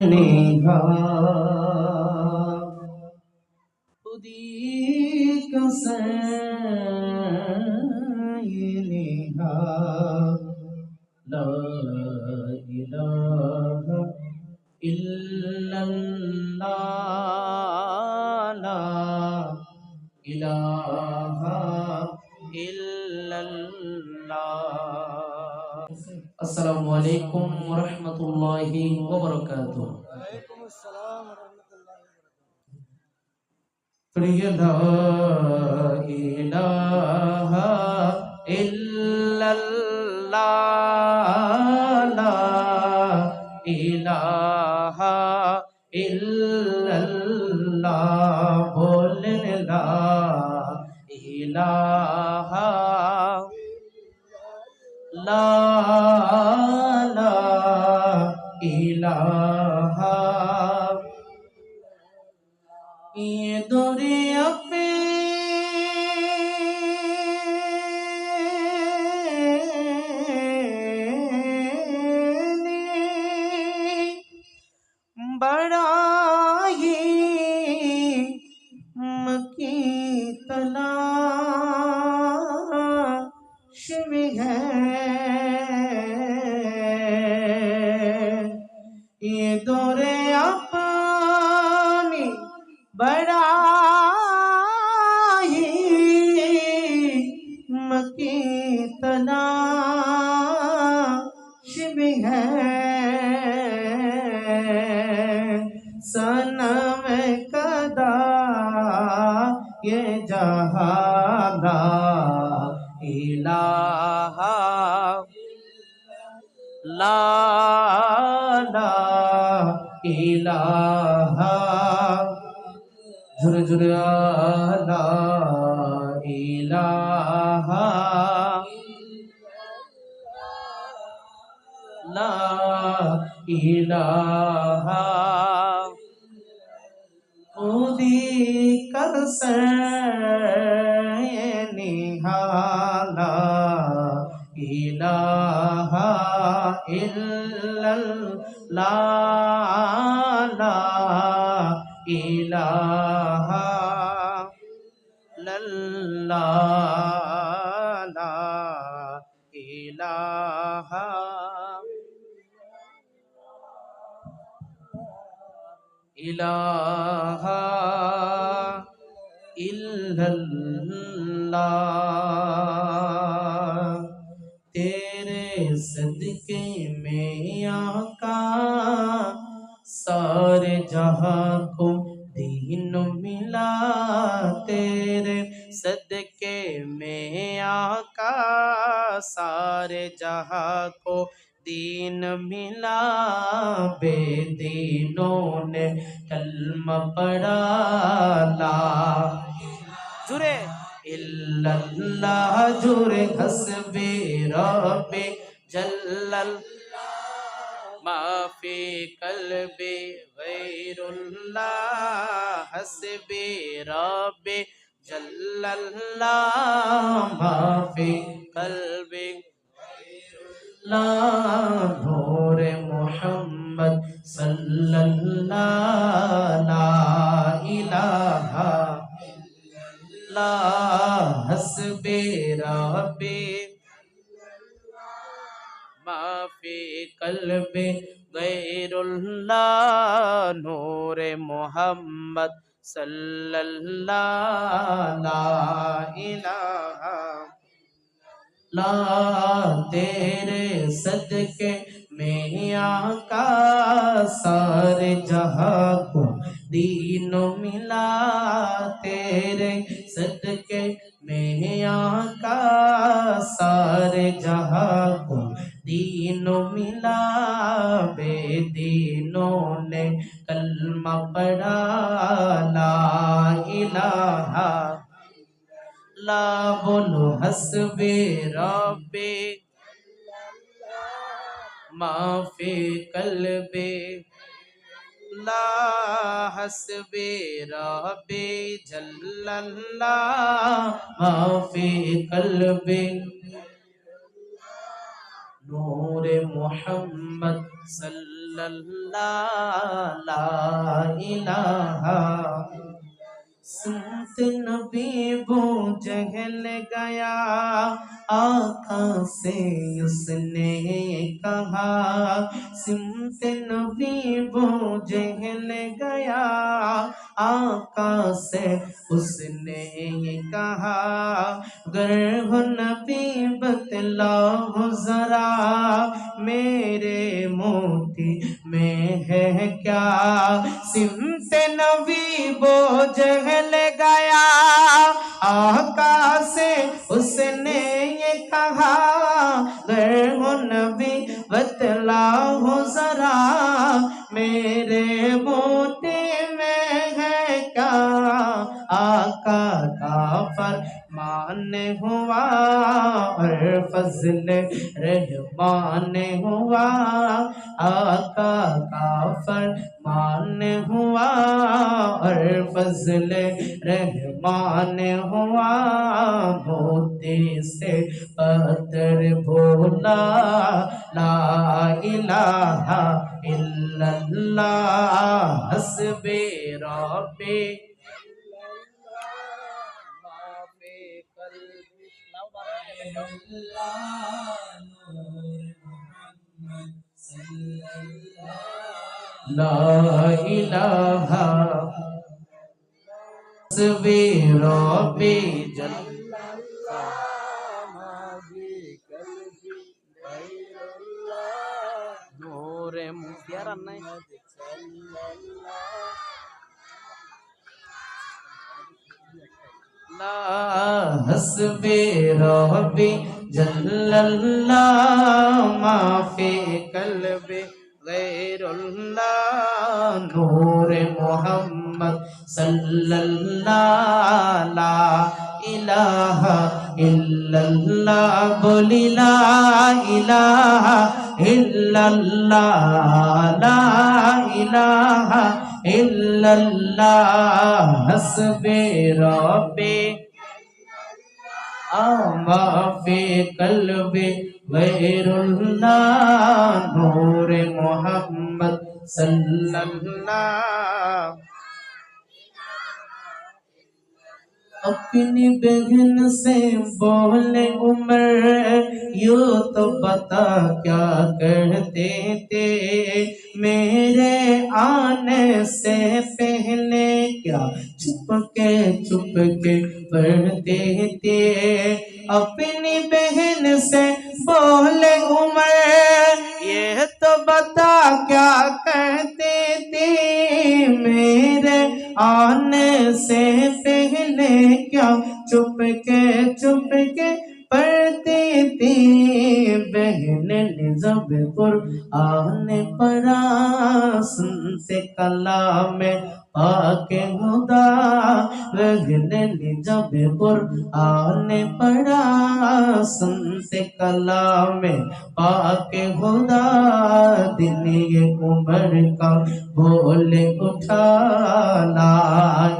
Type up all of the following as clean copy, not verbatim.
नेहा खुदी कसैं नेहा ला इलाहा इल्लल्लाह ला इलाहा इल्लल्लाह। अस्सलामु अलैकुम व रहमतुल्लाहि व बरकातुहू। ला इलाहा इल्लल्लाह ला इलाहा इल्लल्लाह बोलने ला इलाहा ला ला इलाहा। ये दरिया पे बड़ा ही मकी तलाश में है। ये दौरे अपनी बड़ा ही मकी तलाश में है। सनम कदा ये जहाना इलाहा ला ला इलाहा झुर झुर ला इलाहा ला इलाहा। खुदी कसैं निहाला इलाहा इल्लल्लाह ला इलाहा लल्लाह ला इलाहा इलाहा इल्लल्लाह। तेरे सदके में आका सारे जहां को दीन मिला। तेरे सदके में आका सारे जहां को दीन मिला। बेदीनों ने कलमा पढ़ा ला जुरे इल्लल्लाह जुरे हस्बे रब्बे जल्लल माफी कल्बे गैरुल्लाह हस्बे रब्बे जल्लल्लाह माफी कल्बे ला नूर मोहम्मद सल्लल्लाह ला इलाहा ला हस्बे रब्बे माफी कल्बे गैरुल्लाह नूर मोहम्मद सल्लल्लाह ला इलाहा ला। तेरे सदके में आका सारे जहां को दीन मिला। तेरे सदके में आका सारे जहां को दीन मिला। बेदीनों ने कलमा पढ़ा ला इलाहा ला बोलो हस्बे रब्बे माफी कल्बे ला हस्बे रब्बे जल्लल्लाह माफी कल्बे नूर मोहम्मद सल्लल्लाहु इल्लल्लाह ला इलाहा। सुनत नबी वो जहल गया, आका से उसने कहा। सुनत नबी वो जहल गया, आका से उसने कहा। गर हो नबी बतलाओ जरा, मेरे मोती में है क्या। सिमत नबी वो जहल गया, आका से उसने ये कहा। गर हो नबी बतलाओ जरा, मेरे मोती में है क्या। आका का फरमान हुआ और फजल रहमान हुआ। आका का फरमान हुआ और फजल रहमान हुआ। मोती से पत्थर बोला, ला इलाहा इल्लल्लाह हस्बे रब्बे। ला इलाहा हस्बे रब्बे जल। नूरे मुफ्तियार अन्ना ला हस्बे रब्बी जल्लल्लाह माफी कल्बे गैरुल्लाह। नूर मोहम्मद सल्लल्लाह ला इलाहा इल्लल्लाह। बोली ला इलाहा इल्लल्लाह ला इलाहा इल्लल्लाह हस्बे रब्बे माफी कल्बे गैरुल्लाह। नूर मोहम्मद सल्लल्लाह। अपनी बहन से बोले उमर, यू तो बता क्या कहते थे। मेरे आने से पहले क्या छुप के पढ़ते थे। अपनी बहन से बोले उमर, ये तो बता क्या कहते थे। मेरे आने से पहले क्या चुप के पढ़ते थे। बहन ने जब कुरआन पढ़ा, सुनते कलाम पाके खुदा। बहन ने जब कुरआन पढ़ा, सुनते कलाम पाके खुदा। दिन ये उम्र का बोले उठा, ला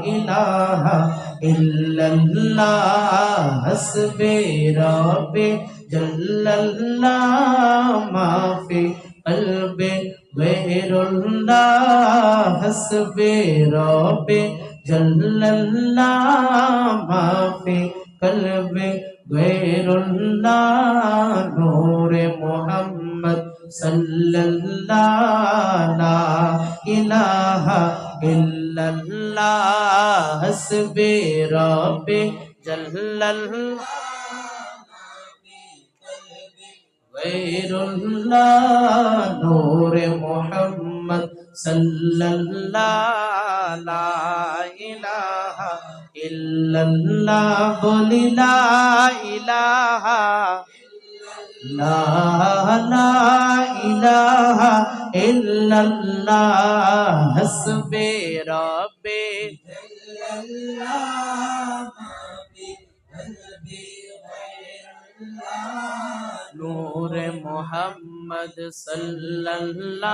इलाहा इल्लल्लाह हस्बे रब्बे जल्लल्लाह माफी कल्बे गैरुल्लाह। हस्बे रब्बे जल्लल्लाह माफी कल्बे गैरुल्लाह। नूर मोहम्मद सल्लल्लाह ला इलाहा इल्लल्लाह हस्बे रब्बे जल्लल्लाह गैरुल्लाह। नूर मोहम्मद सल्लल्लाह ला इलाहा इल्लल्लाह। बोली ला इलाहा ला इलाहा इल्लल्लाह हस्बे रब्बे नूर मोहम्मद सल्लल्लाह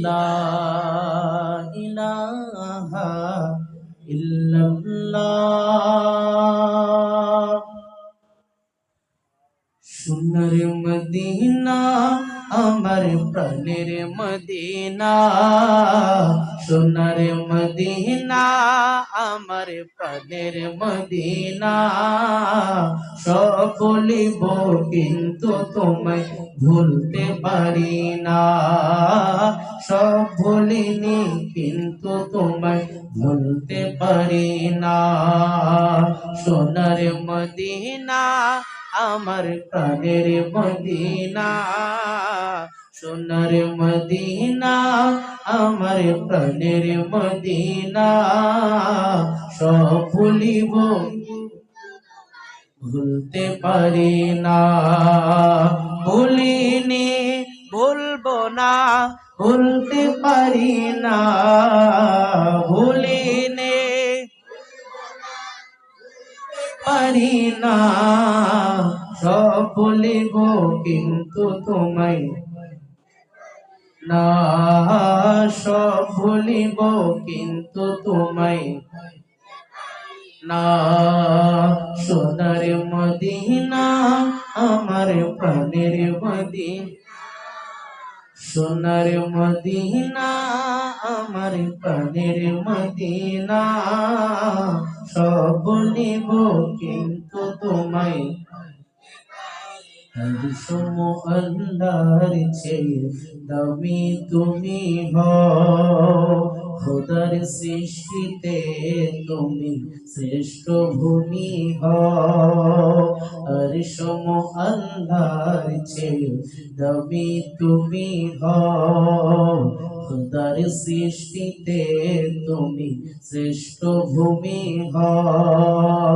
ला इलाहा इल्लल्लाह। সোনার মদিনা আমার প্রাণের মদিনা, সোনার মদিনা, আমার প্রাণের মদিনা। সব বলিব কিন্তু তোমায় ভুলতে পারি না, সব ভুলিনি কিন্তু তোমায় ভুলতে পারি না। সোনার মদিনা, আমার প্রাণের মদিনা, সোনার মদিনা, আমার প্রাণের মদিনা। সব ভুলিব ভুলতে পারি না, ভুলিনি ভুলবো না, ভুলতে পারি না, ভুলিনি পারি না। সব ভুলিব কিন্তু তোমায় না, সব ভুলিব কিন্তু তোমায় না। সোনার মদিনা, আমার প্রাণের মদিনা, সোনার মদিনা, আমার প্রাণের মদিনা। সব নিব কিন্তু তোমায় সম আল্লাহর চেয়ে দামি তুমি হও, খোদার সৃষ্টিতে তুমি শ্রেষ্ঠ ভূমি হও। আর সম আল্লাহর চেয়ে দামি তুমি হও, খোদার সৃষ্টিতে তুমি শ্রেষ্ঠ ভূমি হও।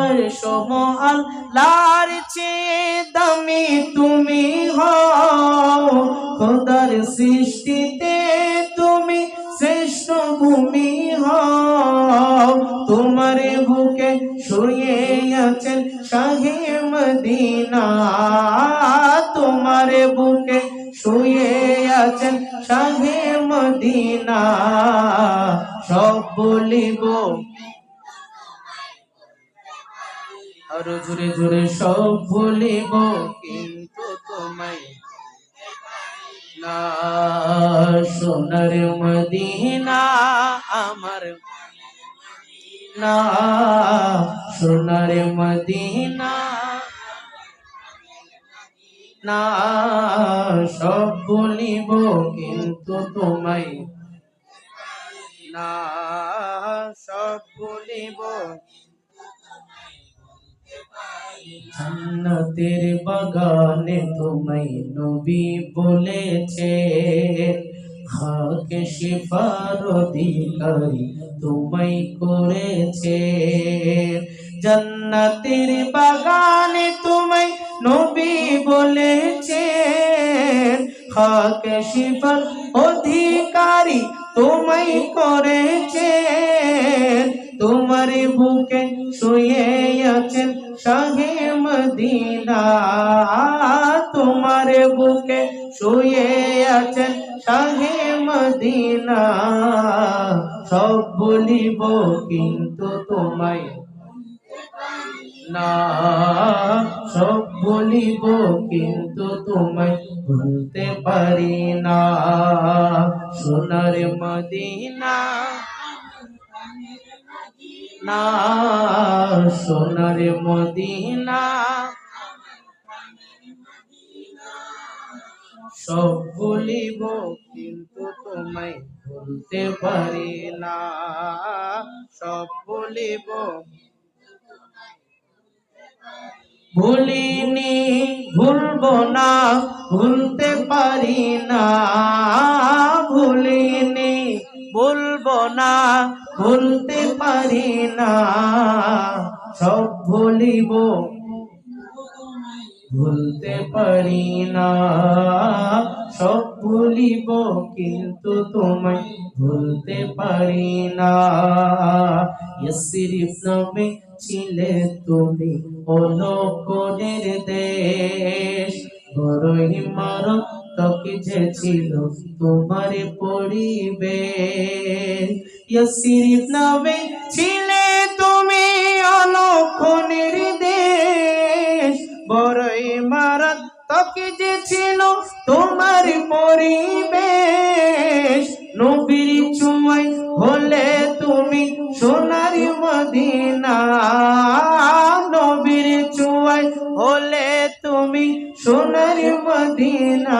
আর সম আল্লাহর চেয়ে দামি তুমি হও, খোদার সৃষ্টিতে তুমি শ্রেষ্ঠ ভূমি হও। তোমার বুকে শুয়ে আছেন শাহে মদিনা, তোমার বুকে শুয়ে আছেন শাহে মদিনা। সব বলিব আরো জোরে জোরে, সব ভুলিব কিন্তু তোমায় না। সোনার মদিনা, আমার না, সোনার মদিনা না। সব ভুলিব কিন্তু তোমায় না, সব ভুলিব। জান্নাতের বাগানে তোমায় নবী বলেছে, খাকে শিফার অধিকারী তোমায় করেছে। জান্নাতের বাগানে তোমায় নবী বলেছে, খাকে শিফার অধিকারী তোমায় করেছে। তোমার বুকে শুয়ে আছেন শাহে মদিনা, তোমার বুকে শুয়ে আছেন শাহে মদিনা। সব বলিব কিন্তু তোমায় না, সব বলিব কিন্তু তোমায় ভুলতে পারি না। সোনার মদিনা না, সোনার মদিনা। সব ভুলিব কিন্তু তোমায় ভুলতে পারি না, সব ভুলিব। ভুলিনি ভুলবো না, ভুলতে পারি না, ভুলিনি ভুলবো না, ভুলতে পারি না। সব ভুলিব ভুলতে পারি না, সব ভুলিব কিন্তু তোমায় ভুলতে পারি না। ইয়াসরিফ নামে ছিলে তুমি অলৌকিক দেশ, বড় ইমারত যে ছিল তোমার পরিবেশ। ইয়াসরিফ নামে ছিলে তুমি অলৌকিক দেশ, বড় ইমারত কি যে ছিল তোমার পরিবেশ, নবীর ছোঁয়ায় হলে তুমি সোনার মদিনা, নবীর ছোঁয়ায় হলে তুমি সোনার মদিনা।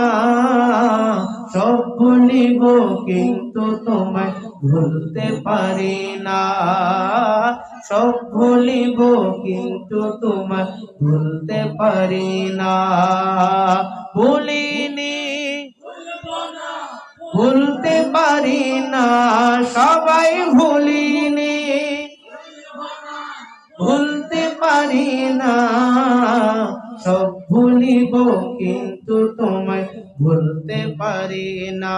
সব ভুলিব কিন্তু তোমায় ভুলতে পারি না, সব ভুলিব কিন্তু তোমায় ভুলতে পারি না। ভুলিনি ভুলতে পারি না, সবাই ভুলিনি ভুলতে পারি না। সব ভুলিব কিন্তু তোমায় ভুলতে পারি না,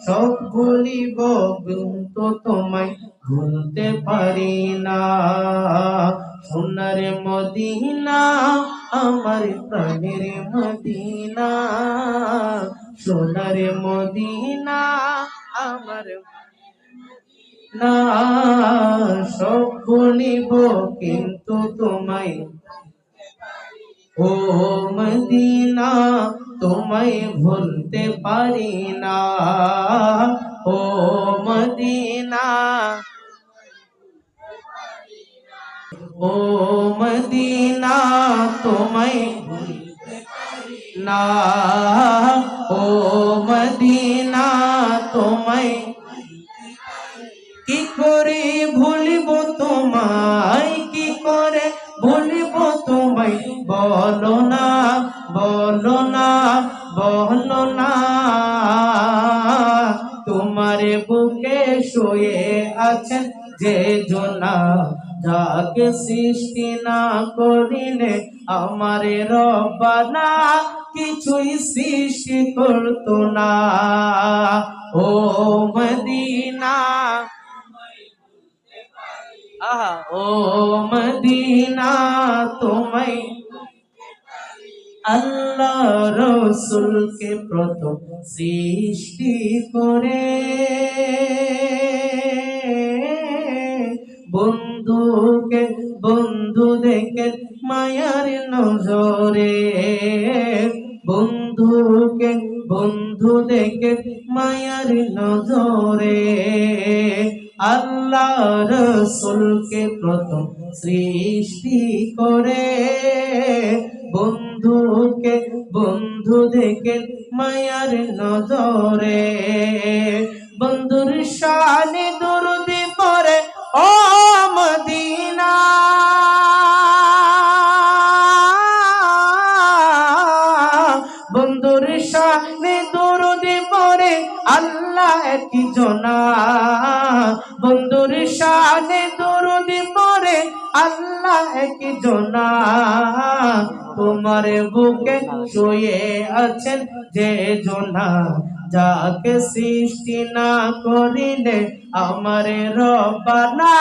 সব ভুলিব কিন্তু তোমায় ভুলতে পারি না। সোনার মদিনা আমার প্রাণের মদিনা, সোনার মদিনা আমার না। সব ভুলিব কিন্তু তোমায়, ও মদিনা তোমায় ভুলতে পারি না, ও মদিনা, ও মদিনা তোমায় না, ও মদিনা তোমায় কি করে ভুলিব তোমায়, কি করে ভুলিব তোমায়, বলো না বলো না বলো না। তোমার বুকে শুয়ে আছেন যে জনা, যাকে সৃষ্টি না করিলে আমার রব্বানা কিছুই সৃষ্টি করতো না। ও মদিনা, আহা ও মদিনা তোমায় আল্লাহ রসুলকে প্রথম সৃষ্টি করে, বন্ধুকে বন্ধু দেখে মায়ার নজরে, বন্ধুকে বন্ধু দেখে মায়ার নজরে। আল্লাহ রসুলকে প্রথম সৃষ্টি করে, বন্ধুকে বন্ধু দেখে মায়ার নজরে। বন্ধুর শানে দরুদি পড়ে ও মদিনা, বন্ধুর শানে দরুদি পড়ে আল্লাহ কি জনা, বন্ধুর শানে দরুদি পড়ে আল্লাহ কি জনা। তোমার বুকে শুয়ে আছেন যে জনা, যাকে সৃষ্টি না করিলে আমার রব্বানা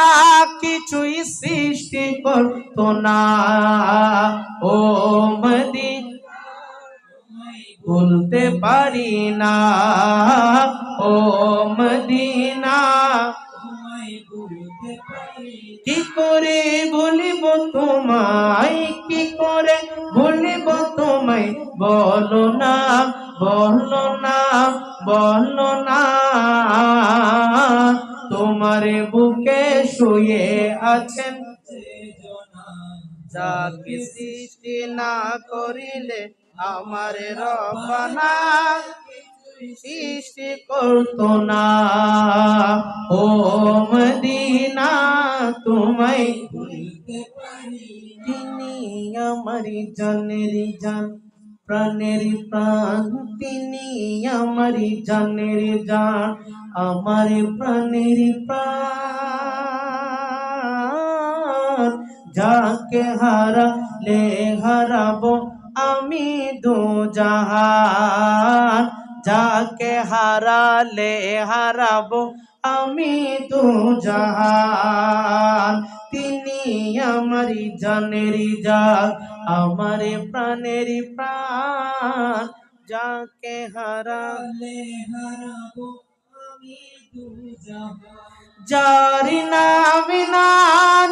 কিছুই সৃষ্টি করতো না। ও মদিনা ভুলতে পারি না, ও মদিনা কি করে ভুলিব তোমায়, কি করে ভুলিব তোমায়, বলো না বলো না বলো না। তোমার বুকে শুয়ে আছেন যাকে সৃষ্টি না করিলে আমার রব্বানা সৃষ্টি করতো না। ও মদিনা তোমায় তিনি আমার জানের জান, প্রাণের প্রাণ তিনি আমার জানের জান, আমার প্রাণের প্রাণ। যাকে হারালে হারাবো আমি দু জাহান, যাকে হারালে হারাবো আমি দু জাহান। তিনি আমার জানের জান, আমার প্রাণের প্রাণ। যাকে হারালে হারাবো আমি দু জাহান, যার নাম না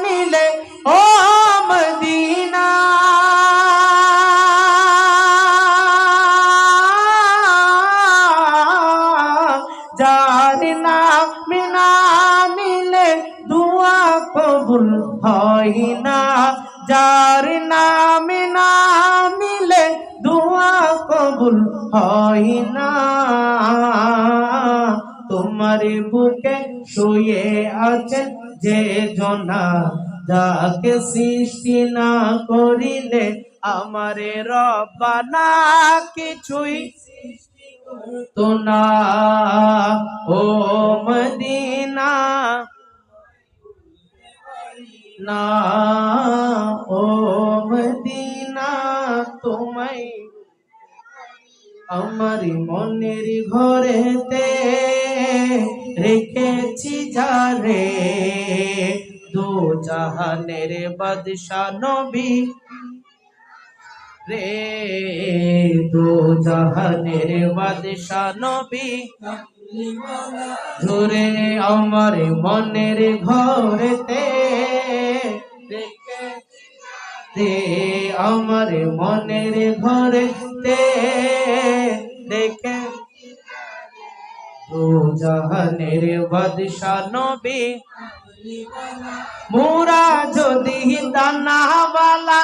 নিলে ও মদিনা, যার নামে না নিলে দোয়া কবুল হয় না, যার নামে না নিলে দোয়া কবুল হয় না। তোমার বুকে শুয়ে আছেন যে জনা, যাকে সৃষ্টি না করিলে আমারে রব্বানা কিছুই তো না। ও মদিনা না, ও মদিনা তোমায় আমার মনের ঘরেতে রেখেছি যারে, দো জাহানের বাদশা নবী রে, দো জাহানের বাদশা নবী জোরে আমার মনের ঘরেতে রে, আমার মনের ঘরেতে দেখে দো জাহানের বাদশা নবী। মোরা যদি দানাওয়ালা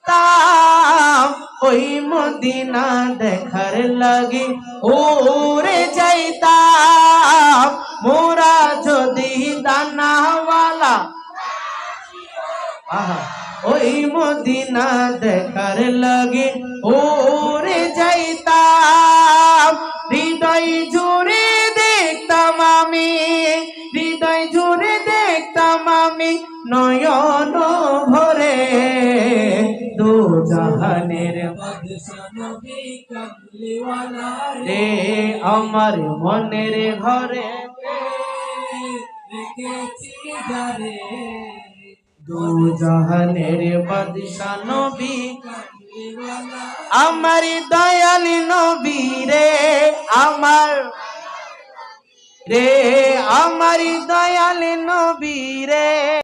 তাম ওই মদিনা দেখার লাগি ওরে যাইতাম, মোরা যদি দানাওয়ালা ওই মদিনা দেখার লাগি ওরে যাইতাম। হৃদয় জুড়ে দেখতাম আমি, হৃদয় জুড়ে দেখতাম আমি নয়ন ভরে, দো জাহানের রে আমার মনের ঘরে দো জাহানের বাদশা নবী, আমার দয়াল নবী রে, আমার রে, আমার দয়াল নবী রে।